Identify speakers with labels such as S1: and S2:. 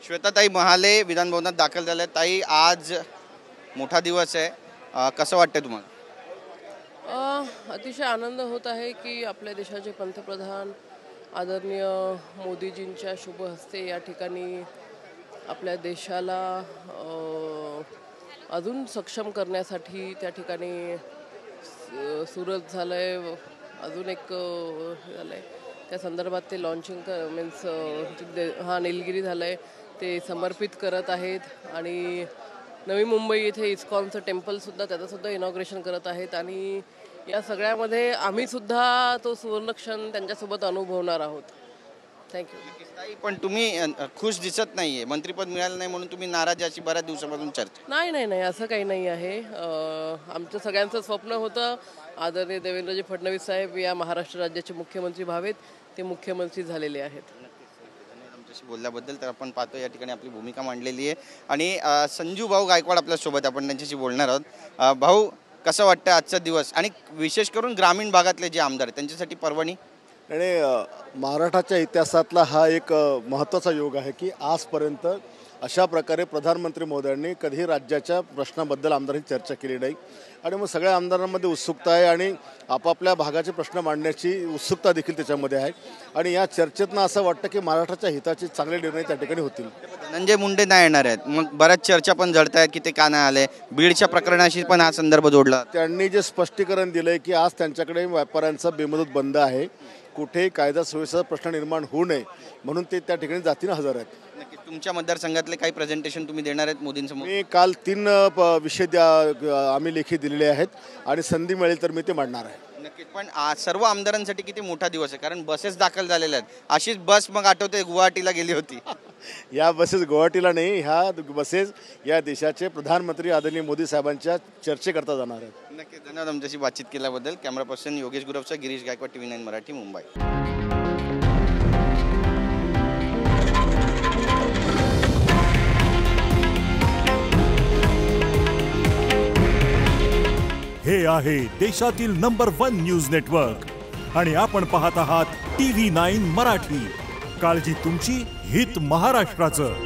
S1: श्वेताताई महाले विधान भवनात दाखल झाल्या. ताई, आज मोठा दिवस आहे, कसं वाटतंय तुम्हाला?
S2: अतिशय आनंद होत आहे की आपल्या देशाचे पंतप्रधान आदरणीय मोदीजींच्या शुभ हस्ते या ठिकाणी आपल्या देशाला अजून सक्षम करण्यासाठी त्या ठिकाणी सुरत झालं आहे, अजून एक झालं आहे, त्या संदर्भात ते लॉन्चिंग मीन्स निलगिरी झालं आहे ते समर्पित करत आहेत. आणि नवी मुंबई येथे इस्कॉनचं टेम्पलसुद्धा त्याचंसुद्धा इनॉग्रेशन करत आहेत. आणि या सगळ्यामध्ये आम्हीसुद्धा तो सुवर्णक्षण त्यांच्यासोबत अनुभवणार आहोत. थँक्यू.
S1: पण तुम्ही खुश दिसत नाहीये, मंत्रिपद मिळालं नाही म्हणून तुम्ही नाराज अशी बऱ्याच दिवसापासून चर्चा.
S2: नाही, असं काही नाही आहे. आमचं सगळ्यांचं स्वप्न होतं आदरणीय देवेंद्रजी फडणवीस साहेब या महाराष्ट्र राज्याचे मुख्यमंत्री व्हावेत. ते मुख्यमंत्री झालेले आहेत.
S1: आमच्याशी बोलल्याबद्दल. तर आपण पाहतो या ठिकाणी आपली भूमिका मांडलेली आहे. आणि संजू भाऊ गायकवाड आपल्यासोबत, आपण त्यांच्याशी बोलणार आहोत. भाऊ, कसं वाटतं आजचा दिवस, आणि विशेष करून ग्रामीण भागातले जे आमदार आहेत त्यांच्यासाठी पर्वणी?
S3: आणि महाराष्ट्राच्या इतिहासातला हा एक महत्त्वाचा योग आहे की आजपर्यंत अशा प्रकारे प्रधानमंत्री मोदयांनी कधीही राज्याच्या प्रश्नाबद्दल आमदारांनी चर्चा केली नाही. आणि मग सगळ्या आमदारांमध्ये उत्सुकता आहे आणि आपापल्या भागाचे प्रश्न मांडण्याची उत्सुकता देखील त्याच्यामध्ये आहे. आणि या चर्चेतनं असं वाटतं की महाराष्ट्राच्या हिताचे चांगले निर्णय त्या ठिकाणी होतील.
S1: धनंजय मुंडे नाही येणार आहेत, मग बऱ्याच चर्चा पण जळत आहेत की ते का नाही आले. बीडच्या प्रकरणाशी पण हा संदर्भ जोडला.
S3: त्यांनी जे स्पष्टीकरण दिलंय की आज त्यांच्याकडे व्यापाऱ्यांचा बेमुदत बंद आहे, कुठेही कायदा सुव्यवस्थेचा प्रश्न निर्माण होऊ नये म्हणून ते त्या ठिकाणी जातीनं हजर आहेत.
S1: नक्की. तुमच्या मतदारसंघातले काही प्रेझेंटेशन तुम्ही देणार आहेत मोदींसमोर?
S3: मी काल 3 विषय आम्ही लेखी दिलेले आहेत आणि संधी मिळेल तर मी ते मांडणार आहे.
S1: नक्कीच. पण सर्व आमदारांसाठी किती मोठा दिवस आहे, कारण बसेस दाखल झालेल्या आहेत. अशीच बस मग आठवते गुवाहाटीला गेली होती.
S3: या बसेस गुवाहाटीला नाही, ह्या बसेस या देशाचे प्रधानमंत्री आदरणीय मोदी साहेबांच्या चर्चेकरता जाणार आहेत.
S1: नक्कीच. धन्यवाद आमच्याशी बातचीत केल्याबद्दल. कॅमेरा पर्सन योगेश गुरवचा, गिरीश गायकवाड, TV9 मराठी, मुंबई.
S4: हे आहे देशातील नंबर 1 न्यूज नेटवर्क आणि आपण पाहत आहात TV9 मराठी. काळजी तुमची, हित महाराष्ट्राचं.